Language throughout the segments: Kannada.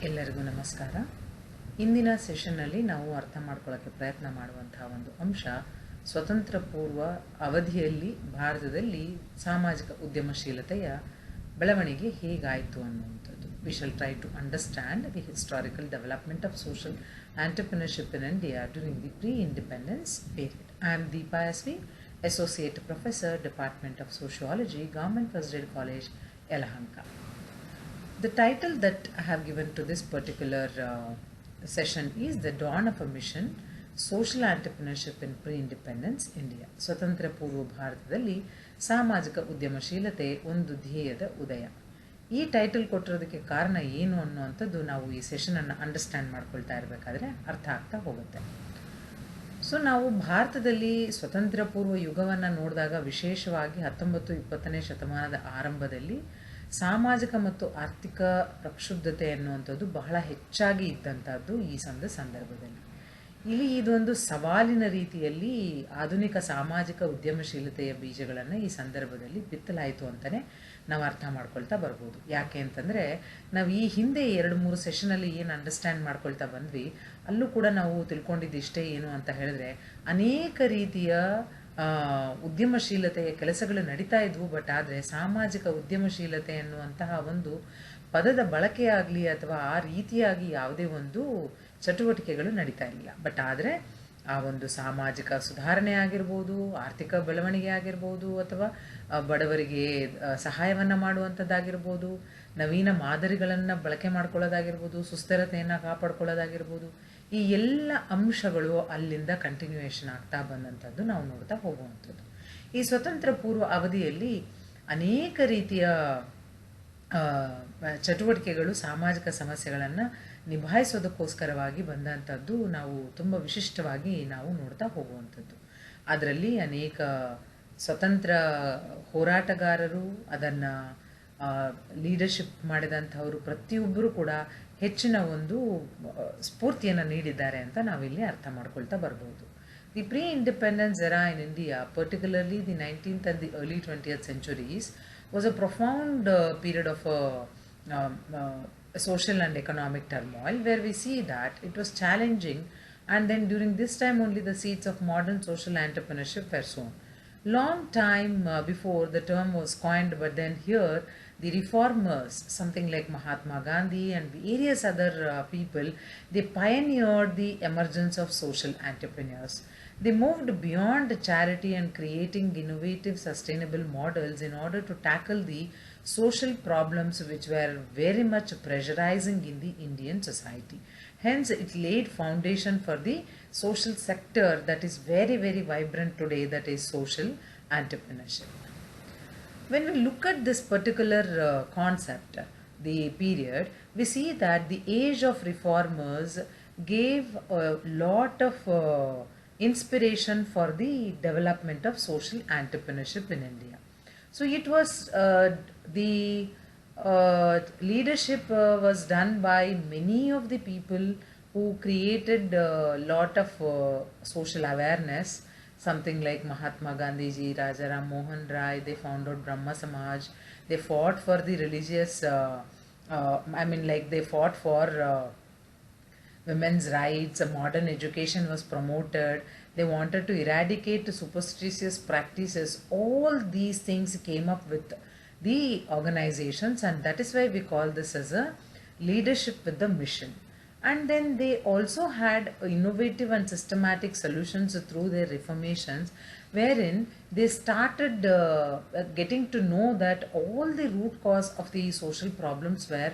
ಎಲ್ಲರಿಗೂ ನಮಸ್ಕಾರ. ಇಂದಿನ ಸೆಷನ್ನಲ್ಲಿ ನಾವು ಅರ್ಥ ಮಾಡ್ಕೊಳ್ಳೋಕ್ಕೆ ಪ್ರಯತ್ನ ಮಾಡುವಂತಹ ಒಂದು ಅಂಶ ಸ್ವತಂತ್ರ ಪೂರ್ವ ಅವಧಿಯಲ್ಲಿ ಭಾರತದಲ್ಲಿ ಸಾಮಾಜಿಕ ಉದ್ಯಮಶೀಲತೆಯ ಬೆಳವಣಿಗೆ ಹೇಗಾಯಿತು ಅನ್ನುವಂಥದ್ದು. We shall try to understand the historical development of social entrepreneurship in India during the pre independence period. I am Deepa S V., Associate Professor, Department of Sociology, Government First Grade College, Yelahanka. The title that I have given to this particular session is The Dawn of a Mission, Social Entrepreneurship in Pre-Independence India. ಸ್ವತಂತ್ರ ಪೂರ್ವ ಭಾರತದಲ್ಲಿ ಸಾಮಾಜಿಕ ಉದ್ಯಮಶೀಲತೆ ಒಂದು ಧ್ಯೇಯದ ಉದಯ. ಈ ಟೈಟಲ್ ಕೊಟ್ಟಿರೋದಕ್ಕೆ ಕಾರಣ ಏನು ಅನ್ನುವಂಥದ್ದು ನಾವು ಈ ಸೆಷನನ್ನು ಅಂಡರ್ಸ್ಟ್ಯಾಂಡ್ ಮಾಡ್ಕೊಳ್ತಾ ಇರಬೇಕಾದ್ರೆ ಅರ್ಥ ಆಗ್ತಾ ಹೋಗುತ್ತೆ. ಸೊ ನಾವು ಭಾರತದಲ್ಲಿ ಸ್ವತಂತ್ರ ಪೂರ್ವ ಯುಗವನ್ನು ನೋಡಿದಾಗ ವಿಶೇಷವಾಗಿ 19-20ನೇ ಶತಮಾನದ ಆರಂಭದಲ್ಲಿ ಸಾಮಾಜಿಕ ಮತ್ತು ಆರ್ಥಿಕ ಪ್ರಕ್ಷುಬ್ಧತೆ ಅನ್ನುವಂಥದ್ದು ಬಹಳ ಹೆಚ್ಚಾಗಿ ಇದ್ದಂಥದ್ದು ಈ ಸಂದರ್ಭದಲ್ಲಿ. ಇಲ್ಲಿ ಇದೊಂದು ಸವಾಲಿನ ರೀತಿಯಲ್ಲಿ ಆಧುನಿಕ ಸಾಮಾಜಿಕ ಉದ್ಯಮಶೀಲತೆಯ ಬೀಜಗಳನ್ನು ಈ ಸಂದರ್ಭದಲ್ಲಿ ಬಿತ್ತಲಾಯಿತು ಅಂತಲೇ ನಾವು ಅರ್ಥ ಮಾಡ್ಕೊಳ್ತಾ ಬರ್ಬೋದು. ಯಾಕೆ ಅಂತಂದರೆ ನಾವು ಈ ಹಿಂದೆ 2-3 ಸೆಷನಲ್ಲಿ ಏನು ಅಂಡರ್ಸ್ಟ್ಯಾಂಡ್ ಮಾಡ್ಕೊಳ್ತಾ ಬಂದ್ವಿ, ಅಲ್ಲೂ ಕೂಡ ನಾವು ತಿಳ್ಕೊಂಡಿದ್ದಿಷ್ಟೇ ಏನು ಅಂತ ಹೇಳಿದ್ರೆ ಅನೇಕ ರೀತಿಯ ಉದ್ಯಮಶೀಲತೆಯ ಕೆಲಸಗಳು ನಡೀತಾ ಇದ್ವು. ಬಟ್ ಆದರೆ ಸಾಮಾಜಿಕ ಉದ್ಯಮಶೀಲತೆ ಅನ್ನುವಂತಹ ಒಂದು ಪದದ ಬಳಕೆಯಾಗಲಿ ಅಥವಾ ಆ ರೀತಿಯಾಗಿ ಯಾವುದೇ ಒಂದು ಚಟುವಟಿಕೆಗಳು ನಡೀತಾ ಇರಲಿಲ್ಲ. ಬಟ್ ಆದರೆ ಆ ಒಂದು ಸಾಮಾಜಿಕ ಸುಧಾರಣೆ ಆಗಿರ್ಬೋದು, ಆರ್ಥಿಕ ಬೆಳವಣಿಗೆ ಆಗಿರ್ಬೋದು, ಅಥವಾ ಬಡವರಿಗೆ ಸಹಾಯವನ್ನು ಮಾಡುವಂಥದ್ದಾಗಿರ್ಬೋದು, ನವೀನ ಮಾದರಿಗಳನ್ನು ಬಳಕೆ ಮಾಡ್ಕೊಳ್ಳೋದಾಗಿರ್ಬೋದು, ಸುಸ್ಥಿರತೆಯನ್ನು ಕಾಪಾಡ್ಕೊಳ್ಳೋದಾಗಿರ್ಬೋದು, ಈ ಎಲ್ಲ ಅಂಶಗಳು ಅಲ್ಲಿಂದ ಕಂಟಿನ್ಯೂಯೇಷನ್ ಆಗ್ತಾ ಬಂದಂಥದ್ದು ನಾವು ನೋಡ್ತಾ ಹೋಗುವಂಥದ್ದು. ಈ ಸ್ವತಂತ್ರ ಪೂರ್ವ ಅವಧಿಯಲ್ಲಿ ಅನೇಕ ರೀತಿಯ ಚಟುವಟಿಕೆಗಳು ಸಾಮಾಜಿಕ ಸಮಸ್ಯೆಗಳನ್ನು ನಿಭಾಯಿಸೋದಕ್ಕೋಸ್ಕರವಾಗಿ ಬಂದಂಥದ್ದು ನಾವು ತುಂಬ ವಿಶಿಷ್ಟವಾಗಿ ನಾವು ನೋಡ್ತಾ ಹೋಗುವಂಥದ್ದು. ಅದರಲ್ಲಿ ಅನೇಕ ಸ್ವತಂತ್ರ ಹೋರಾಟಗಾರರು, ಅದನ್ನು ಲೀಡರ್ಶಿಪ್ ಮಾಡಿದಂಥವರು ಪ್ರತಿಯೊಬ್ಬರು ಕೂಡ ಹೆಚ್ಚಿನ ಒಂದು ಸ್ಫೂರ್ತಿಯನ್ನು ನೀಡಿದ್ದಾರೆ ಅಂತ ನಾವಿಲ್ಲಿ ಅರ್ಥ ಮಾಡ್ಕೊಳ್ತಾ ಬರ್ಬೋದು. The pre independence era in India, particularly the 19th and the early 20th centuries, was a profound period of social and economic turmoil, where we see that it was challenging, and then during this time only the seeds of modern social entrepreneurship were sown. Long time before the term was coined, but then here the reformers, something like Mahatma Gandhi and various other people, they pioneered the emergence of social entrepreneurs. They moved beyond charity and creating innovative sustainable models in order to tackle the social problems which were very much pressurizing in the Indian society. Hence it laid foundation for the social sector that is very, very vibrant today, that is social entrepreneurship. When we look at this particular concept, the period, we see that the age of reformers gave a lot of inspiration for the development of social entrepreneurship in India. So it was the leadership was done by many of the people who created a lot of social awareness. Something like Mahatma Gandhi ji, Raja Ram Mohan Rai, they founded Brahma Samaj. They fought for the religious, they fought for women's rights. Modern education was promoted. They wanted to eradicate superstitious practices. All these things came up with the organizations, and that is why we call this as a leadership with the mission. And then they also had innovative and systematic solutions through their reformations, wherein they started getting to know that all the root cause of the social problems were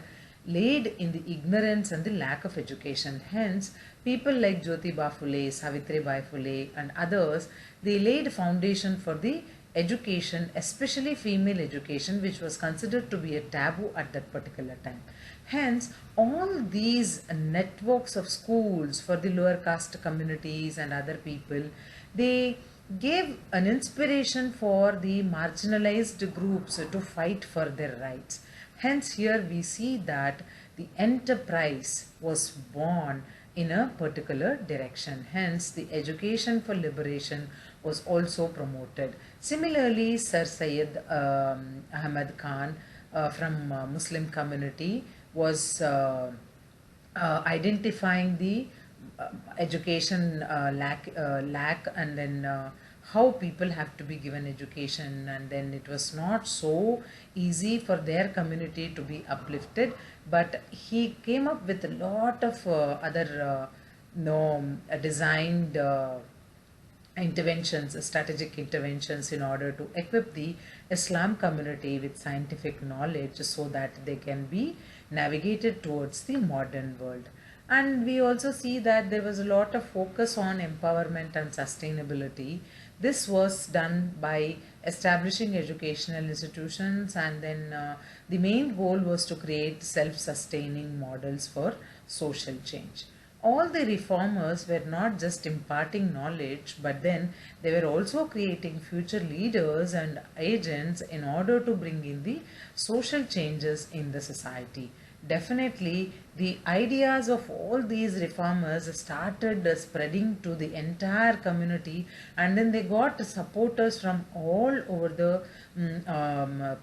laid in the ignorance and the lack of education. Hence, people like Jyotiba Phule, Savitribai Phule and others, they laid foundation for the education, especially female education, which was considered to be a taboo at that particular time. Hence, all these networks of schools for the lower caste communities and other people, they gave an inspiration for the marginalized groups to fight for their rights. Hence, here we see that the enterprise was born in a particular direction. Hence, the education for liberation was also promoted. Similarly, Sir Syed Ahmad Khan from Muslim community was identifying the education lack, and then how people have to be given education, and then it was not so easy for their community to be uplifted, but he came up with a lot of other no designed interventions, strategic interventions, in order to equip the Islam community with scientific knowledge so that they can be navigated towards the modern world. And we also see that there was a lot of focus on empowerment and sustainability. This was done by establishing educational institutions, and then the main goal was to create self-sustaining models for social change. All the reformers were not just imparting knowledge, but then they were also creating future leaders and agents in order to bring in the social changes in the society. Definitely, the ideas of all these reformers started spreading to the entire community, and then they got supporters from all over the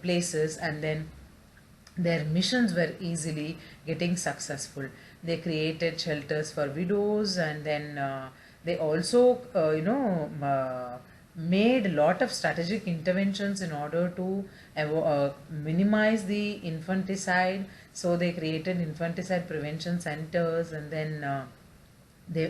places, and then their missions were easily getting successful. They created shelters for widows, and then they also made a lot of strategic interventions in order to minimize the infanticide. So they created infanticide prevention centers, and then they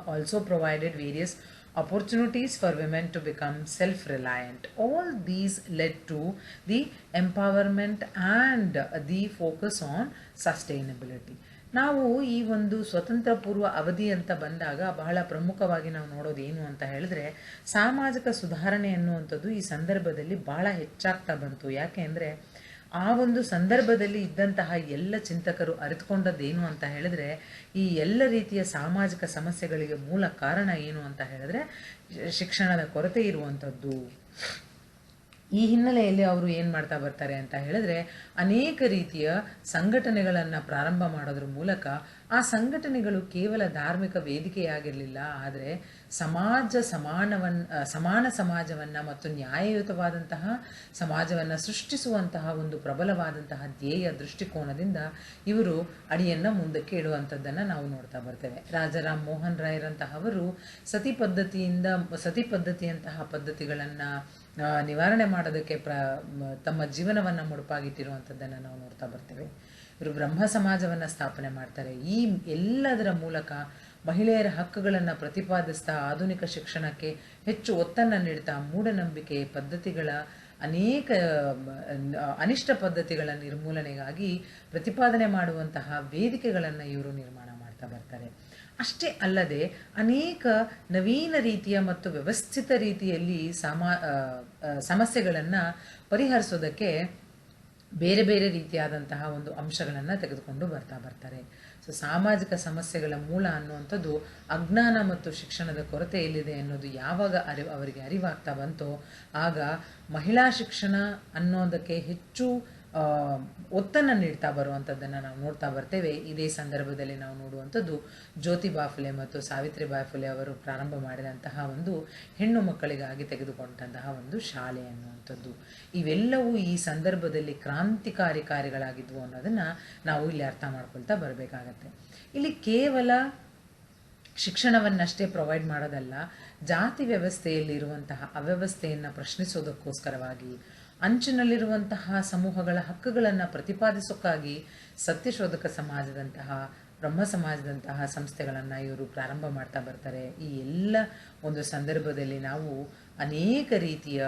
also provided various opportunities for women to become self-reliant. All these led to the empowerment and the focus on sustainability. ನಾವು ಈ ಒಂದು ಸ್ವತಂತ್ರ ಪೂರ್ವ ಅವಧಿ ಅಂತ ಬಂದಾಗ ಬಹಳ ಪ್ರಮುಖವಾಗಿ ನಾವು ನೋಡೋದು ಏನು ಅಂತ ಹೇಳಿದ್ರೆ, ಸಾಮಾಜಿಕ ಸುಧಾರಣೆ ಅನ್ನುವಂಥದ್ದು ಈ ಸಂದರ್ಭದಲ್ಲಿ ಬಹಳ ಹೆಚ್ಚಾಗ್ತಾ ಬಂತು. ಯಾಕೆ ಅಂದರೆ ಆ ಒಂದು ಸಂದರ್ಭದಲ್ಲಿ ಇದ್ದಂತಹ ಎಲ್ಲ ಚಿಂತಕರು ಅರಿತುಕೊಂಡದ್ದೇನು ಅಂತ ಹೇಳಿದ್ರೆ, ಈ ಎಲ್ಲ ರೀತಿಯ ಸಾಮಾಜಿಕ ಸಮಸ್ಯೆಗಳಿಗೆ ಮೂಲ ಕಾರಣ ಏನು ಅಂತ ಹೇಳಿದ್ರೆ ಶಿಕ್ಷಣದ ಕೊರತೆ ಇರುವಂಥದ್ದು. ಈ ಹಿನ್ನೆಲೆಯಲ್ಲಿ ಅವರು ಏನು ಮಾಡ್ತಾ ಬರ್ತಾರೆ ಅಂತ ಹೇಳಿದ್ರೆ, ಅನೇಕ ರೀತಿಯ ಸಂಘಟನೆಗಳನ್ನು ಪ್ರಾರಂಭ ಮಾಡೋದ್ರ ಮೂಲಕ, ಆ ಸಂಘಟನೆಗಳು ಕೇವಲ ಧಾರ್ಮಿಕ ವೇದಿಕೆಯಾಗಿರಲಿಲ್ಲ, ಆದರೆ ಸಮಾನ ಸಮಾಜವನ್ನು ಮತ್ತು ನ್ಯಾಯಯುತವಾದಂತಹ ಸಮಾಜವನ್ನು ಸೃಷ್ಟಿಸುವಂತಹ ಒಂದು ಪ್ರಬಲವಾದಂತಹ ಧ್ಯೇಯ ದೃಷ್ಟಿಕೋನದಿಂದ ಇವರು ಅಡಿಯನ್ನು ಮುಂದಕ್ಕೆ ಇಡುವಂಥದ್ದನ್ನು ನಾವು ನೋಡ್ತಾ ಬರ್ತೇವೆ. ರಾಜಾರಾಮ್ ಮೋಹನ್ ರಾಯರಂತಹವರು ಸತಿ ಪದ್ಧತಿಯಂತಹ ಪದ್ಧತಿಗಳನ್ನು ನಿವಾರಣೆ ಮಾಡೋದಕ್ಕೆ ತಮ್ಮ ಜೀವನವನ್ನು ಮುಡುಪಾಗಿಟ್ಟಿರುವಂಥದ್ದನ್ನು ನಾವು ನೋಡ್ತಾ ಬರ್ತೇವೆ. ಇವರು ಬ್ರಹ್ಮ ಸಮಾಜವನ್ನು ಸ್ಥಾಪನೆ ಮಾಡ್ತಾರೆ. ಈ ಎಲ್ಲದರ ಮೂಲಕ ಮಹಿಳೆಯರ ಹಕ್ಕುಗಳನ್ನು ಪ್ರತಿಪಾದಿಸ್ತಾ, ಆಧುನಿಕ ಶಿಕ್ಷಣಕ್ಕೆ ಹೆಚ್ಚು ಒತ್ತನ್ನು ನೀಡ್ತಾ, ಮೂಢನಂಬಿಕೆ ಪದ್ಧತಿಗಳ ಅನೇಕ ಅನಿಷ್ಟ ಪದ್ಧತಿಗಳ ನಿರ್ಮೂಲನೆಗಾಗಿ ಪ್ರತಿಪಾದನೆ ಮಾಡುವಂತಹ ವೇದಿಕೆಗಳನ್ನು ಇವರು ನಿರ್ಮಾಣ ಮಾಡ್ತಾ ಬರ್ತಾರೆ. ಅಷ್ಟೇ ಅಲ್ಲದೆ ಅನೇಕ ನವೀನ ರೀತಿಯ ಮತ್ತು ವ್ಯವಸ್ಥಿತ ರೀತಿಯಲ್ಲಿ ಸಮಸ್ಯೆಗಳನ್ನು ಪರಿಹರಿಸೋದಕ್ಕೆ ಬೇರೆ ಬೇರೆ ರೀತಿಯಾದಂತಹ ಒಂದು ಅಂಶಗಳನ್ನು ತೆಗೆದುಕೊಂಡು ಬರ್ತಾರೆ. ಸೊ ಸಾಮಾಜಿಕ ಸಮಸ್ಯೆಗಳ ಮೂಲ ಅನ್ನುವಂಥದ್ದು ಅಜ್ಞಾನ ಮತ್ತು ಶಿಕ್ಷಣದ ಕೊರತೆ ಎಲ್ಲಿದೆ ಅನ್ನೋದು ಯಾವಾಗ ಅವರಿಗೆ ಅರಿವಾಗ್ತಾ ಬಂತೋ, ಆಗ ಮಹಿಳಾ ಶಿಕ್ಷಣ ಅನ್ನೋದಕ್ಕೆ ಹೆಚ್ಚು ಒತ್ತನ್ನು ನೀಡ್ತಾ ಬರುವಂಥದ್ದನ್ನು ನಾವು ನೋಡ್ತಾ ಬರ್ತೇವೆ. ಇದೇ ಸಂದರ್ಭದಲ್ಲಿ ನಾವು ನೋಡುವಂಥದ್ದು ಜ್ಯೋತಿಬಾ ಫುಲೆ ಮತ್ತು ಸಾವಿತ್ರಿಬಾಯಿ ಫುಲೆ ಅವರು ಪ್ರಾರಂಭ ಮಾಡಿದಂತಹ ಒಂದು ಹೆಣ್ಣು ಮಕ್ಕಳಿಗಾಗಿ ತೆಗೆದುಕೊಂಡಂತಹ ಒಂದು ಶಾಲೆ ಅನ್ನುವಂಥದ್ದು. ಇವೆಲ್ಲವೂ ಈ ಸಂದರ್ಭದಲ್ಲಿ ಕ್ರಾಂತಿಕಾರಿ ಕಾರ್ಯಗಳಾಗಿದ್ವು ಅನ್ನೋದನ್ನು ನಾವು ಇಲ್ಲಿ ಅರ್ಥ ಮಾಡ್ಕೊಳ್ತಾ ಬರಬೇಕಾಗತ್ತೆ. ಇಲ್ಲಿ ಕೇವಲ ಶಿಕ್ಷಣವನ್ನಷ್ಟೇ ಪ್ರೊವೈಡ್ ಮಾಡೋದಲ್ಲ, ಜಾತಿ ವ್ಯವಸ್ಥೆಯಲ್ಲಿರುವಂತಹ ಅವ್ಯವಸ್ಥೆಯನ್ನು ಪ್ರಶ್ನಿಸೋದಕ್ಕೋಸ್ಕರವಾಗಿ, ಅಂಚಿನಲ್ಲಿರುವಂತಹ ಸಮೂಹಗಳ ಹಕ್ಕುಗಳನ್ನು ಪ್ರತಿಪಾದಿಸೋಕ್ಕಾಗಿ ಸತ್ಯಶೋಧಕ ಸಮಾಜದಂತಹ, ಬ್ರಹ್ಮ ಸಮಾಜದಂತಹ ಸಂಸ್ಥೆಗಳನ್ನು ಇವರು ಪ್ರಾರಂಭ ಮಾಡ್ತಾ ಬರ್ತಾರೆ. ಈ ಎಲ್ಲ ಒಂದು ಸಂದರ್ಭದಲ್ಲಿ ನಾವು ಅನೇಕ ರೀತಿಯ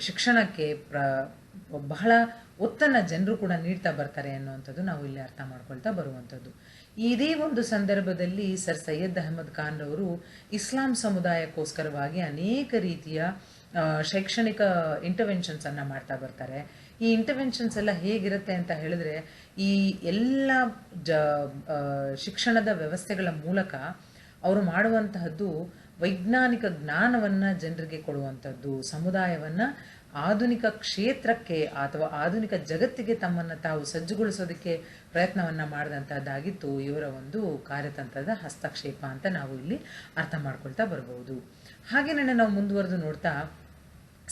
ಶಿಕ್ಷಣಕ್ಕೆ ಬಹಳ ಒತ್ತನ್ನು ಜನರು ಕೂಡ ನೀಡ್ತಾ ಬರ್ತಾರೆ ಅನ್ನುವಂಥದ್ದು ನಾವು ಇಲ್ಲಿ ಅರ್ಥ ಮಾಡ್ಕೊಳ್ತಾ ಬರುವಂಥದ್ದು. ಇದೇ ಒಂದು ಸಂದರ್ಭದಲ್ಲಿ ಸರ್ ಸೈಯದ್ ಅಹಮದ್ ಖಾನ್ ರವರು ಇಸ್ಲಾಂ ಸಮುದಾಯಕ್ಕೋಸ್ಕರವಾಗಿ ಅನೇಕ ರೀತಿಯ ಶೈಕ್ಷಣಿಕ ಇಂಟರ್ವೆನ್ಷನ್ಸನ್ನು ಮಾಡ್ತಾ ಬರ್ತಾರೆ. ಈ ಇಂಟರ್ವೆನ್ಷನ್ಸ್ ಎಲ್ಲ ಹೇಗಿರುತ್ತೆ ಅಂತ ಹೇಳಿದ್ರೆ, ಈ ಎಲ್ಲ ಶಿಕ್ಷಣದ ವ್ಯವಸ್ಥೆಗಳ ಮೂಲಕ ಅವರು ಮಾಡುವಂತಹದ್ದು ವೈಜ್ಞಾನಿಕ ಜ್ಞಾನವನ್ನು ಜನರಿಗೆ ಕೊಡುವಂಥದ್ದು, ಸಮುದಾಯವನ್ನು ಆಧುನಿಕ ಕ್ಷೇತ್ರಕ್ಕೆ ಅಥವಾ ಆಧುನಿಕ ಜಗತ್ತಿಗೆ ತಮ್ಮನ್ನು ತಾವು ಸಜ್ಜುಗೊಳಿಸೋದಕ್ಕೆ ಪ್ರಯತ್ನವನ್ನು ಮಾಡಿದಂಥದ್ದಾಗಿತ್ತು ಇವರ ಒಂದು ಕಾರ್ಯತಂತ್ರದ ಹಸ್ತಕ್ಷೇಪ ಅಂತ ನಾವು ಇಲ್ಲಿ ಅರ್ಥ ಮಾಡ್ಕೊಳ್ತಾ ಬರ್ಬೋದು. ಹಾಗೆಯೇ ನಾವು ಮುಂದುವರೆದು ನೋಡ್ತಾ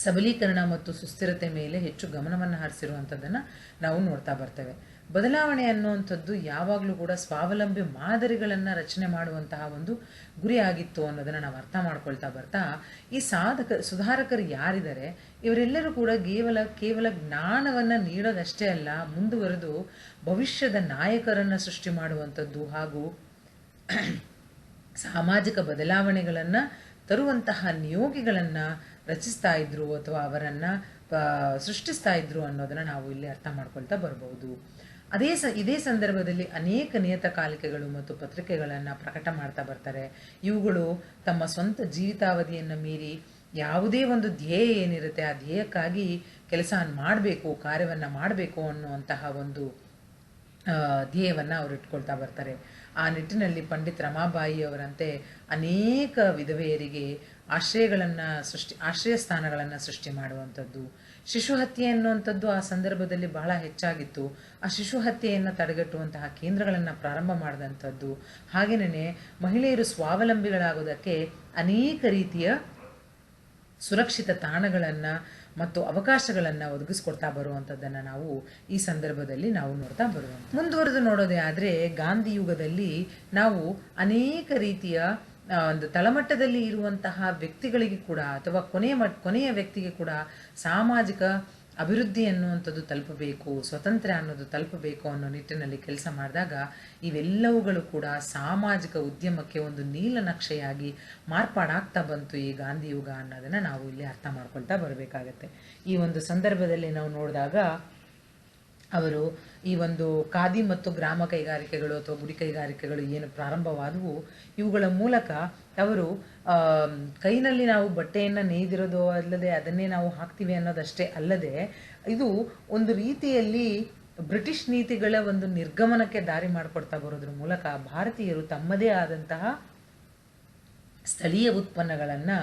ಸಬಲೀಕರಣ ಮತ್ತು ಸುಸ್ಥಿರತೆ ಮೇಲೆ ಹೆಚ್ಚು ಗಮನವನ್ನು ಹರಿಸಿರುವಂಥದ್ದನ್ನು ನಾವು ನೋಡ್ತಾ ಬರ್ತೇವೆ. ಬದಲಾವಣೆ ಅನ್ನುವಂಥದ್ದು ಯಾವಾಗಲೂ ಕೂಡ ಸ್ವಾವಲಂಬಿ ಮಾದರಿಗಳನ್ನು ರಚನೆ ಮಾಡುವಂತಹ ಒಂದು ಗುರಿಯಾಗಿತ್ತು ಅನ್ನೋದನ್ನು ನಾವು ಅರ್ಥ ಮಾಡ್ಕೊಳ್ತಾ ಬರ್ತಾ, ಈ ಸುಧಾರಕರು ಯಾರಿದ್ದಾರೆ ಇವರೆಲ್ಲರೂ ಕೂಡ ಕೇವಲ ಜ್ಞಾನವನ್ನು ನೀಡೋದಷ್ಟೇ ಅಲ್ಲ, ಮುಂದುವರೆದು ಭವಿಷ್ಯದ ನಾಯಕರನ್ನು ಸೃಷ್ಟಿ ಮಾಡುವಂಥದ್ದು ಹಾಗೂ ಸಾಮಾಜಿಕ ಬದಲಾವಣೆಗಳನ್ನು ತರುವಂತಹ ನಿಯೋಗಿಗಳನ್ನು ರಚಿಸ್ತಾ ಇದ್ರು ಅಥವಾ ಅವರನ್ನು ಸೃಷ್ಟಿಸ್ತಾ ಇದ್ರು ಅನ್ನೋದನ್ನು ನಾವು ಇಲ್ಲಿ ಅರ್ಥ ಮಾಡ್ಕೊಳ್ತಾ ಬರ್ಬೋದು. ಇದೇ ಸಂದರ್ಭದಲ್ಲಿ ಅನೇಕ ನಿಯತಕಾಲಿಕೆಗಳು ಮತ್ತು ಪತ್ರಿಕೆಗಳನ್ನು ಪ್ರಕಟ ಮಾಡ್ತಾ ಬರ್ತಾರೆ. ಇವುಗಳು ತಮ್ಮ ಸ್ವಂತ ಜೀವಿತಾವಧಿಯನ್ನು ಮೀರಿ ಯಾವುದೇ ಒಂದು ಧ್ಯೇಯ ಏನಿರುತ್ತೆ ಆ ಧ್ಯೇಯಕ್ಕಾಗಿ ಕೆಲಸ ಮಾಡಬೇಕು, ಕಾರ್ಯವನ್ನು ಮಾಡಬೇಕು ಅನ್ನುವಂತಹ ಒಂದು ಧ್ಯೇಯವನ್ನು ಅವರು ಇಟ್ಕೊಳ್ತಾ ಬರ್ತಾರೆ. ಆ ನಿಟ್ಟಿನಲ್ಲಿ ಪಂಡಿತ್ ರಮಾಬಾಯಿ ಅವರಂತೆ ಅನೇಕ ವಿಧವೆಯರಿಗೆ ಆಶ್ರಯ ಸ್ಥಾನಗಳನ್ನು ಸೃಷ್ಟಿ ಮಾಡುವಂಥದ್ದು. ಶಿಶು ಹತ್ಯೆ ಅನ್ನುವಂಥದ್ದು ಆ ಸಂದರ್ಭದಲ್ಲಿ ಬಹಳ ಹೆಚ್ಚಾಗಿತ್ತು. ಆ ಶಿಶು ಹತ್ಯೆಯನ್ನು ತಡೆಗಟ್ಟುವಂತಹ ಕೇಂದ್ರಗಳನ್ನು ಪ್ರಾರಂಭ ಮಾಡಿದಂಥದ್ದು. ಹಾಗೆಯೇ ಮಹಿಳೆಯರು ಸ್ವಾವಲಂಬಿಗಳಾಗೋದಕ್ಕೆ ಅನೇಕ ರೀತಿಯ ಸುರಕ್ಷಿತ ತಾಣಗಳನ್ನು ಮತ್ತು ಅವಕಾಶಗಳನ್ನು ಒದಗಿಸ್ಕೊಡ್ತಾ ಬರುವಂಥದ್ದನ್ನು ನಾವು ಈ ಸಂದರ್ಭದಲ್ಲಿ ನಾವು ನೋಡ್ತಾ ಬರುವಂಥ. ಮುಂದುವರೆದು ನೋಡೋದೇ ಆದರೆ ಗಾಂಧಿ ಯುಗದಲ್ಲಿ ನಾವು ಅನೇಕ ರೀತಿಯ ಒಂದು ತಳಮಟ್ಟದಲ್ಲಿ ಇರುವಂತಹ ವ್ಯಕ್ತಿಗಳಿಗೆ ಕೂಡ ಅಥವಾ ಕೊನೆಯ ವ್ಯಕ್ತಿಗೆ ಕೂಡ ಸಾಮಾಜಿಕ ಅಭಿವೃದ್ಧಿ ಅನ್ನುವಂಥದ್ದು ತಲುಪಬೇಕು, ಸ್ವಾತಂತ್ರ್ಯ ಅನ್ನೋದು ತಲುಪಬೇಕು ಅನ್ನೋ ನಿಟ್ಟಿನಲ್ಲಿ ಕೆಲಸ ಮಾಡಿದಾಗ ಇವೆಲ್ಲವುಗಳು ಕೂಡ ಸಾಮಾಜಿಕ ಉದ್ಯಮಕ್ಕೆ ಒಂದು ನೀಲನಕ್ಷೆಯಾಗಿ ಮಾರ್ಪಾಡಾಗ್ತಾ ಬಂತು ಈ ಗಾಂಧಿ ಯುಗ ಅನ್ನೋದನ್ನು ನಾವು ಇಲ್ಲಿ ಅರ್ಥ ಮಾಡ್ಕೊಳ್ತಾ ಬರಬೇಕಾಗತ್ತೆ. ಈ ಒಂದು ಸಂದರ್ಭದಲ್ಲಿ ನಾವು ನೋಡಿದಾಗ ಅವರು ಈ ಒಂದು ಖಾದಿ ಮತ್ತು ಗ್ರಾಮ ಕೈಗಾರಿಕೆಗಳು ಅಥವಾ ಗುಡಿ ಕೈಗಾರಿಕೆಗಳು ಏನು ಪ್ರಾರಂಭವಾದವು, ಇವುಗಳ ಮೂಲಕ ಅವರು ಕೈನಲ್ಲಿ ನಾವು ಬಟ್ಟೆಯನ್ನು ನೇಯ್ದಿರೋದು ಅಲ್ಲದೆ ಅದನ್ನೇ ನಾವು ಹಾಕ್ತೀವಿ ಅನ್ನೋದಷ್ಟೇ ಅಲ್ಲದೆ ಇದು ಒಂದು ರೀತಿಯಲ್ಲಿ ಬ್ರಿಟಿಷ್ ನೀತಿಗಳ ಒಂದು ನಿರ್ಗಮನಕ್ಕೆ ದಾರಿ ಮಾಡಿಕೊಡ್ತಾ ಬರೋದ್ರ ಮೂಲಕ ಭಾರತೀಯರು ತಮ್ಮದೇ ಆದಂತಹ ಸ್ಥಳೀಯ ಉತ್ಪನ್ನಗಳನ್ನು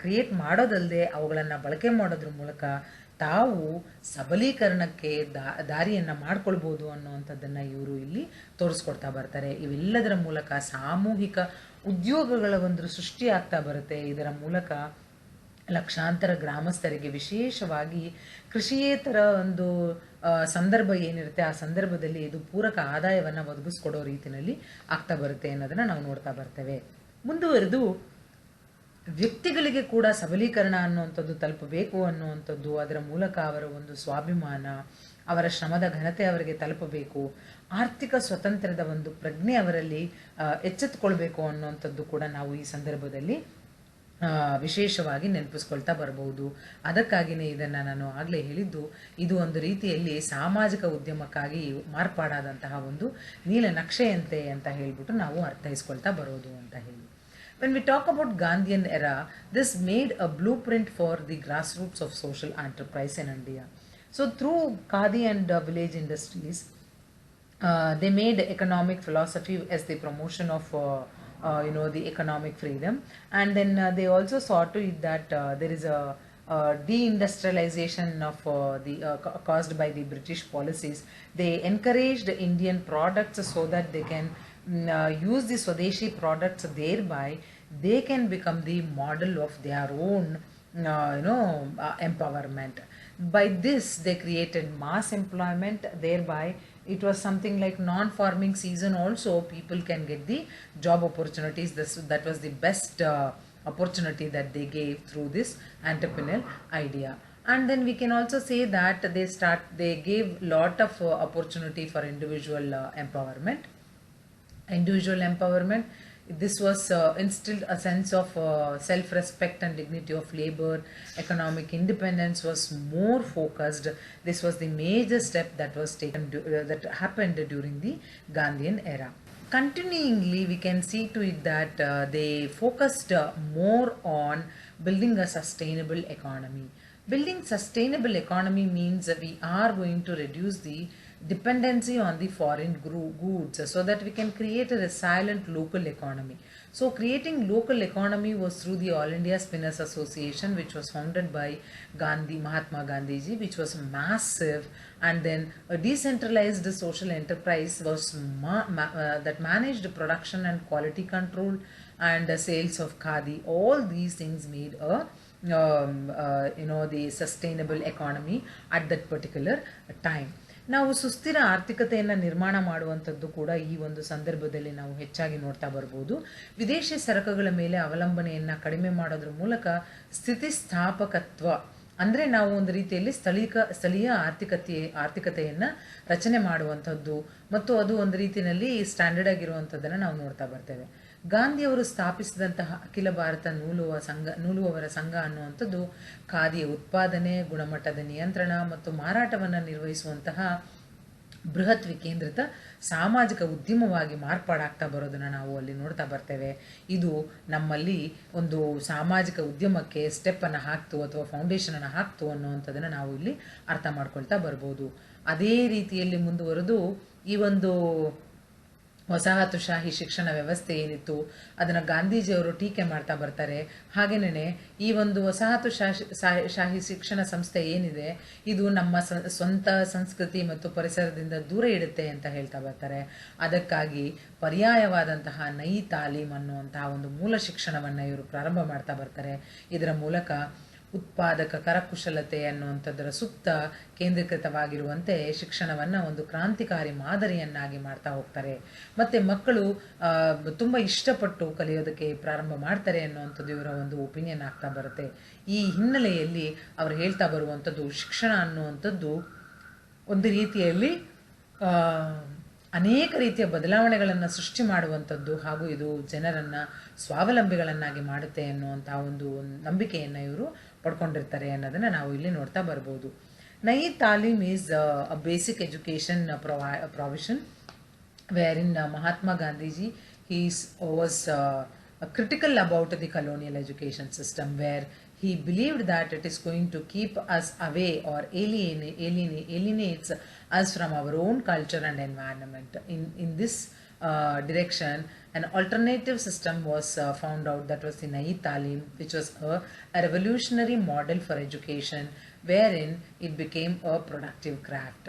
ಕ್ರಿಯೇಟ್ ಮಾಡೋದಲ್ಲದೆ ಅವುಗಳನ್ನು ಬಳಕೆ ಮಾಡೋದ್ರ ಮೂಲಕ ತಾವು ಸಬಲೀಕರಣಕ್ಕೆ ದಾರಿಯನ್ನು ಮಾಡ್ಕೊಳ್ಬೋದು ಅನ್ನುವಂಥದ್ದನ್ನು ಇವರು ಇಲ್ಲಿ ತೋರಿಸ್ಕೊಡ್ತಾ ಬರ್ತಾರೆ. ಇವೆಲ್ಲದರ ಮೂಲಕ ಸಾಮೂಹಿಕ ಉದ್ಯೋಗಗಳ ಒಂದು ಸೃಷ್ಟಿ ಆಗ್ತಾ ಬರುತ್ತೆ. ಇದರ ಮೂಲಕ ಲಕ್ಷಾಂತರ ಗ್ರಾಮಸ್ಥರಿಗೆ ವಿಶೇಷವಾಗಿ ಕೃಷಿಯೇತರ ಒಂದು ಸಂದರ್ಭ ಏನಿರುತ್ತೆ ಆ ಸಂದರ್ಭದಲ್ಲಿ ಇದು ಪೂರಕ ಆದಾಯವನ್ನು ಒದಗಿಸ್ಕೊಡೋ ರೀತಿಯಲ್ಲಿ ಆಗ್ತಾ ಬರುತ್ತೆ ಅನ್ನೋದನ್ನು ನಾವು ನೋಡ್ತಾ ಬರ್ತೇವೆ. ಮುಂದುವರೆದು ವ್ಯಕ್ತಿಗಳಿಗೆ ಕೂಡ ಸಬಲೀಕರಣ ಅನ್ನುವಂಥದ್ದು ತಲುಪಬೇಕು ಅನ್ನುವಂಥದ್ದು, ಅದರ ಮೂಲಕ ಅವರ ಒಂದು ಸ್ವಾಭಿಮಾನ, ಅವರ ಶ್ರಮದ ಘನತೆ ಅವರಿಗೆ ತಲುಪಬೇಕು, ಆರ್ಥಿಕ ಸ್ವಾತಂತ್ರ್ಯದ ಒಂದು ಪ್ರಜ್ಞೆ ಅವರಲ್ಲಿ ಎಚ್ಚೆತ್ತುಕೊಳ್ಬೇಕು ಅನ್ನುವಂಥದ್ದು ಕೂಡ ನಾವು ಈ ಸಂದರ್ಭದಲ್ಲಿ ವಿಶೇಷವಾಗಿ ನೆನಪಿಸ್ಕೊಳ್ತಾ ಬರಬಹುದು. ಅದಕ್ಕಾಗಿಯೇ ಇದನ್ನು ನಾನು ಆಗಲೇ ಹೇಳಿದ್ದು, ಇದು ಒಂದು ರೀತಿಯಲ್ಲಿ ಸಾಮಾಜಿಕ ಉದ್ಯಮಕ್ಕಾಗಿ ಮಾರ್ಪಾಡಾದಂತಹ ಒಂದು ನೀಲನಕ್ಷೆಯಂತೆ ಅಂತ ಹೇಳಿಬಿಟ್ಟು ನಾವು ಅರ್ಥೈಸ್ಕೊಳ್ತಾ ಬರೋದು ಅಂತ ಹೇಳಿ. When we talk about Gandhian era, this made a blueprint for the grassroots of social enterprise in India. So through Khadi and village industries, they made economic philosophy as the promotion of the economic freedom, and then they also saw to it that there is a deindustrialization of caused by the British policies. They encouraged Indian products so that they can use the Swadeshi products, thereby they can become the model of their own empowerment. By this they created mass employment, thereby it was something like non-farming season also people can get the job opportunities. That was the best opportunity that they gave through this entrepreneurial idea. And then we can also say that they gave lot of opportunity for individual empowerment. This was instilled a sense of self-respect and dignity of labor. Economic independence was more focused. This was the major step that was taken that happened during the Gandhian era. Continuingly, we can see to it that they focused more on building a sustainable economy. Building sustainable economy means we are going to reduce the dependency on the foreign goods so that we can create a resilient local economy. So creating local economy was through the All India Spinners Association, which was founded by Mahatma Gandhi ji, which was massive, and then a decentralized social enterprise was that managed production and quality control and sales of khadi. All these things made a the sustainable economy at that particular time. ನಾವು ಸುಸ್ಥಿರ ಆರ್ಥಿಕತೆಯನ್ನು ನಿರ್ಮಾಣ ಮಾಡುವಂಥದ್ದು ಕೂಡ ಈ ಒಂದು ಸಂದರ್ಭದಲ್ಲಿ ನಾವು ಹೆಚ್ಚಾಗಿ ನೋಡ್ತಾ ಬರ್ಬೋದು. ವಿದೇಶಿ ಸರಕುಗಳ ಮೇಲೆ ಅವಲಂಬನೆಯನ್ನು ಕಡಿಮೆ ಮಾಡೋದ್ರ ಮೂಲಕ ಸ್ಥಿತಿಸ್ಥಾಪಕತ್ವ ಅಂದರೆ ನಾವು ಒಂದು ರೀತಿಯಲ್ಲಿ ಸ್ಥಳೀಯ ಆರ್ಥಿಕತೆಯನ್ನು ರಚನೆ ಮಾಡುವಂಥದ್ದು ಮತ್ತು ಅದು ಒಂದು ರೀತಿಯಲ್ಲಿ ಸ್ಟ್ಯಾಂಡರ್ಡ್ ಆಗಿರುವಂಥದ್ದನ್ನು ನಾವು ನೋಡ್ತಾ ಬರ್ತೇವೆ. ಗಾಂಧಿಯವರು ಸ್ಥಾಪಿಸಿದಂತಹ ಅಖಿಲ ಭಾರತ ನೂಲುವವರ ಸಂಘ ಅನ್ನುವಂಥದ್ದು ಖಾದಿಯ ಉತ್ಪಾದನೆ, ಗುಣಮಟ್ಟದ ನಿಯಂತ್ರಣ ಮತ್ತು ಮಾರಾಟವನ್ನು ನಿರ್ವಹಿಸುವಂತಹ ಬೃಹತ್ ವಿಕೇಂದ್ರಿತ ಸಾಮಾಜಿಕ ಉದ್ಯಮವಾಗಿ ಮಾರ್ಪಾಡಾಗ್ತಾ ಬರೋದನ್ನು ನಾವು ಅಲ್ಲಿ ನೋಡ್ತಾ ಬರ್ತೇವೆ. ಇದು ನಮ್ಮಲ್ಲಿ ಒಂದು ಸಾಮಾಜಿಕ ಉದ್ಯಮಕ್ಕೆ ಸ್ಟೆಪ್ಪನ್ನು ಹಾಕ್ತು ಅಥವಾ ಫೌಂಡೇಶನನ್ನು ಹಾಕ್ತು ಅನ್ನುವಂಥದ್ದನ್ನು ನಾವು ಇಲ್ಲಿ ಅರ್ಥ ಮಾಡ್ಕೊಳ್ತಾ ಬರ್ಬೋದು. ಅದೇ ರೀತಿಯಲ್ಲಿ ಮುಂದುವರೆದು ಈ ಒಂದು ವಸಾಹತುಶಾಹಿ ಶಿಕ್ಷಣ ವ್ಯವಸ್ಥೆ ಏನಿತ್ತು ಅದನ್ನು ಗಾಂಧೀಜಿಯವರು ಟೀಕೆ ಮಾಡ್ತಾ ಬರ್ತಾರೆ. ಹಾಗೇನೇ ಈ ಒಂದು ವಸಾಹತುಶಾಹಿ ಶಿಕ್ಷಣ ಸಂಸ್ಥೆ ಏನಿದೆ ಇದು ನಮ್ಮ ಸ್ವಂತ ಸಂಸ್ಕೃತಿ ಮತ್ತು ಪರಿಸರದಿಂದ ದೂರ ಇಡುತ್ತೆ ಅಂತ ಹೇಳ್ತಾ ಬರ್ತಾರೆ. ಅದಕ್ಕಾಗಿ ಪರ್ಯಾಯವಾದಂತಹ ನೈ ತಾಲೀಮ್ ಅನ್ನುವಂತಹ ಒಂದು ಮೂಲ ಶಿಕ್ಷಣವನ್ನು ಇವರು ಪ್ರಾರಂಭ ಮಾಡ್ತಾ ಬರ್ತಾರೆ. ಇದರ ಮೂಲಕ ಉತ್ಪಾದಕ ಕರಕುಶಲತೆ ಅನ್ನುವಂಥದ್ದರ ಸುತ್ತ ಕೇಂದ್ರೀಕೃತವಾಗಿರುವಂತೆ ಶಿಕ್ಷಣವನ್ನು ಒಂದು ಕ್ರಾಂತಿಕಾರಿ ಮಾದರಿಯನ್ನಾಗಿ ಮಾಡ್ತಾ ಹೋಗ್ತಾರೆ. ಮತ್ತು ಮಕ್ಕಳು ತುಂಬ ಇಷ್ಟಪಟ್ಟು ಕಲಿಯೋದಕ್ಕೆ ಪ್ರಾರಂಭ ಮಾಡ್ತಾರೆ ಅನ್ನುವಂಥದ್ದು ಇವರ ಒಂದು ಒಪಿನಿಯನ್ ಆಗ್ತಾ ಬರುತ್ತೆ. ಈ ಹಿನ್ನೆಲೆಯಲ್ಲಿ ಅವರು ಹೇಳ್ತಾ ಬರುವಂಥದ್ದು ಶಿಕ್ಷಣ ಅನ್ನುವಂಥದ್ದು ಒಂದು ರೀತಿಯಲ್ಲಿ ಅನೇಕ ರೀತಿಯ ಬದಲಾವಣೆಗಳನ್ನು ಸೃಷ್ಟಿ ಮಾಡುವಂಥದ್ದು ಹಾಗೂ ಇದು ಜನರನ್ನು ಸ್ವಾವಲಂಬಿಗಳನ್ನಾಗಿ ಮಾಡುತ್ತೆ ಅನ್ನುವಂಥ ಒಂದು ನಂಬಿಕೆಯನ್ನು ಇವರು ಪಡ್ಕೊಂಡಿರ್ತಾರೆ ಅನ್ನೋದನ್ನು ನಾವು ಇಲ್ಲಿ ನೋಡ್ತಾ ಬರ್ಬೋದು. Nai Talim is a basic education provision wherein Mahatma Gandhiji was critical about the colonial education system, where he believed that it is going to keep us away or alienates us from our own culture and environment. In this direction, an alternative system was found out, that was the Nai Talim, which was a revolutionary model for education wherein it became a productive craft.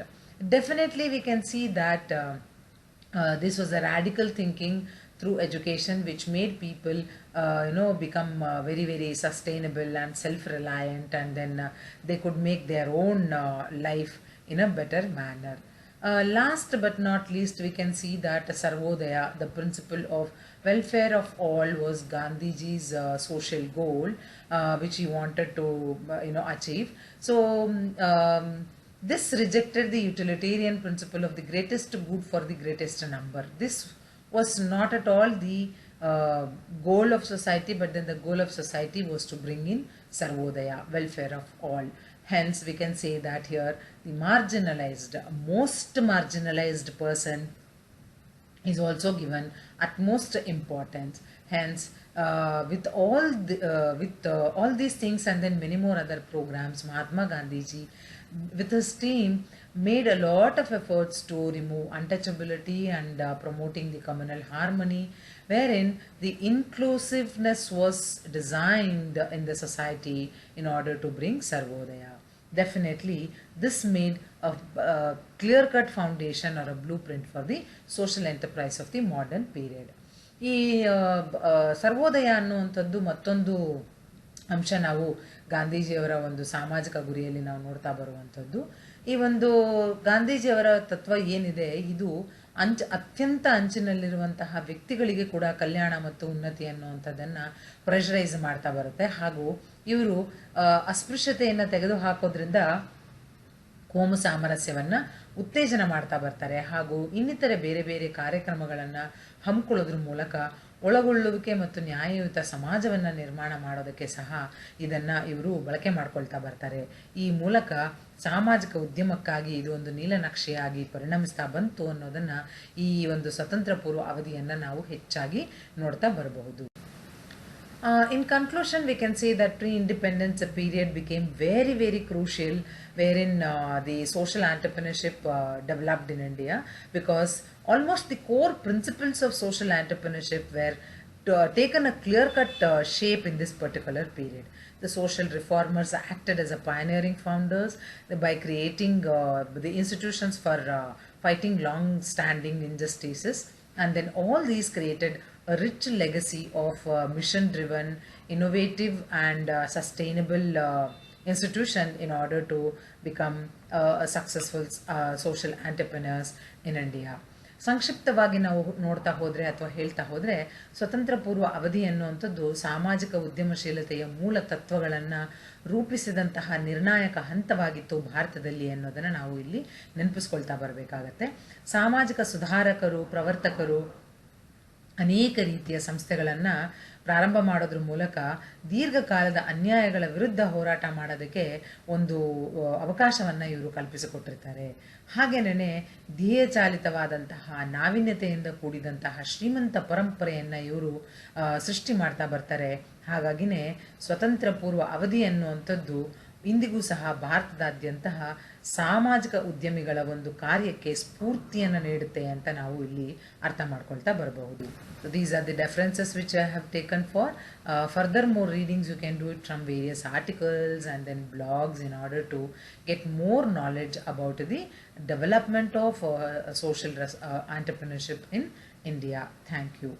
Definitely we can see that this was a radical thinking through education which made people become very very sustainable and self-reliant, and then they could make their own life in a better manner. Last but not least, we can see that Sarvodaya, the principle of welfare of all, was Gandhiji's social goal which he wanted to achieve. So this rejected the utilitarian principle of the greatest good for the greatest number. This was not at all the goal of society, but then the goal of society was to bring in Sarvodaya, welfare of all. Hence we can say that here the most marginalized person is also given utmost importance. Hence with all these things and then many more other programs, Mahatma Gandhiji with his team made a lot of efforts to remove untouchability and promoting the communal harmony, wherein the inclusiveness was designed in the society in order to bring Sarvodaya. Definitely this made a clear-cut foundation or a blueprint for the social enterprise of the modern period. ಈ ಸರ್ವೋದಯ ಅನ್ನುವಂಥದ್ದು ಮತ್ತೊಂದು ಅಂಶ ನಾವು ಗಾಂಧೀಜಿಯವರ ಒಂದು ಸಾಮಾಜಿಕ ಗುರಿಯಲ್ಲಿ ನಾವು ನೋಡ್ತಾ ಬರುವಂಥದ್ದು. ಈ ಒಂದು ಗಾಂಧೀಜಿಯವರ ತತ್ವ ಏನಿದೆ ಇದು ಅತ್ಯಂತ ಅಂಚಿನಲ್ಲಿರುವಂತಹ ವ್ಯಕ್ತಿಗಳಿಗೆ ಕೂಡ ಕಲ್ಯಾಣ ಮತ್ತು ಉನ್ನತಿ ಅನ್ನುವಂಥದ್ದನ್ನು ಪ್ರೆಷರೈಸ್ ಮಾಡ್ತಾ ಬರುತ್ತೆ. ಹಾಗೂ ಇವರು ಅಸ್ಪೃಶ್ಯತೆಯನ್ನು ತೆಗೆದುಹಾಕೋದ್ರಿಂದ ಕೋಮು ಸಾಮರಸ್ಯವನ್ನು ಉತ್ತೇಜನ ಮಾಡ್ತಾ ಬರ್ತಾರೆ. ಹಾಗೂ ಇನ್ನಿತರೆ ಬೇರೆ ಬೇರೆ ಕಾರ್ಯಕ್ರಮಗಳನ್ನು ಹಮ್ಮಿಕೊಳ್ಳೋದ್ರ ಮೂಲಕ ಒಳಗೊಳ್ಳುವಿಕೆ ಮತ್ತು ನ್ಯಾಯಯುತ ಸಮಾಜವನ್ನು ನಿರ್ಮಾಣ ಮಾಡೋದಕ್ಕೆ ಸಹ ಇದನ್ನು ಇವರು ಬಳಕೆ ಮಾಡ್ಕೊಳ್ತಾ ಬರ್ತಾರೆ. ಈ ಮೂಲಕ ಸಾಮಾಜಿಕ ಉದ್ಯಮಕ್ಕಾಗಿ ಇದು ಒಂದು ನೀಲನಕ್ಷೆಯಾಗಿ ಪರಿಣಮಿಸ್ತಾ ಬಂತು ಅನ್ನೋದನ್ನು ಈ ಒಂದು ಸ್ವತಂತ್ರ ಪೂರ್ವ ಅವಧಿಯನ್ನು ನಾವು ಹೆಚ್ಚಾಗಿ ನೋಡ್ತಾ ಬರಬಹುದು. In conclusion, we can say that pre-independence period became very very crucial, wherein the social entrepreneurship developed in India, because almost the core principles of social entrepreneurship were taken a clear-cut shape in this particular period. The social reformers acted as a pioneering founders by creating the institutions for fighting long-standing injustices, and then all these created a rich legacy of mission-driven, innovative and sustainable institution in order to become a successful social entrepreneurs in India. ಸಂಕ್ಷಿಪ್ತವಾಗಿ ನಾವು ನೋಡ್ತಾ ಹೋದರೆ ಅಥವಾ ಹೇಳ್ತಾ ಹೋದರೆ, ಸ್ವತಂತ್ರ ಪೂರ್ವ ಅವಧಿ ಅನ್ನುವಂಥದ್ದು ಸಾಮಾಜಿಕ ಉದ್ಯಮಶೀಲತೆಯ ಮೂಲ ತತ್ವಗಳನ್ನು ರೂಪಿಸಿದಂತಹ ನಿರ್ಣಾಯಕ ಹಂತವಾಗಿತ್ತು ಭಾರತದಲ್ಲಿ ಅನ್ನೋದನ್ನು ನಾವು ಇಲ್ಲಿ ನೆನಪಿಸ್ಕೊಳ್ತಾ ಬರಬೇಕಾಗತ್ತೆ. ಸಾಮಾಜಿಕ ಸುಧಾರಕರು, ಪ್ರವರ್ತಕರು ಅನೇಕ ರೀತಿಯ ಸಂಸ್ಥೆಗಳನ್ನು ಪ್ರಾರಂಭ ಮಾಡೋದ್ರ ಮೂಲಕ ದೀರ್ಘಕಾಲದ ಅನ್ಯಾಯಗಳ ವಿರುದ್ಧ ಹೋರಾಟ ಮಾಡೋದಕ್ಕೆ ಒಂದು ಅವಕಾಶವನ್ನು ಇವರು ಕಲ್ಪಿಸಿಕೊಟ್ಟಿರ್ತಾರೆ. ಹಾಗೇನೇ ಧ್ಯೇಯ ಚಾಲಿತವಾದಂತಹ ನಾವೀನ್ಯತೆಯಿಂದ ಕೂಡಿದಂತಹ ಶ್ರೀಮಂತ ಪರಂಪರೆಯನ್ನು ಇವರು ಸೃಷ್ಟಿ ಮಾಡ್ತಾ ಬರ್ತಾರೆ. ಹಾಗಾಗಿನೇ ಸ್ವತಂತ್ರ ಪೂರ್ವ ಅವಧಿ ಅನ್ನುವಂಥದ್ದು ಇಂದಿಗೂ ಸಹ ಭಾರತದಾದ್ಯಂತ ಸಾಮಾಜಿಕ ಉದ್ಯಮಿಗಳ ಒಂದು ಕಾರ್ಯಕ್ಕೆ ಸ್ಫೂರ್ತಿಯನ್ನು ನೀಡುತ್ತೆ ಅಂತ ನಾವು ಇಲ್ಲಿ ಅರ್ಥ ಮಾಡ್ಕೊಳ್ತಾ ಬರಬಹುದು. So these are the differences which I have taken for further more readings. You can do it from various articles and then blogs in order to get more knowledge about the development of social entrepreneurship in India. Thank you.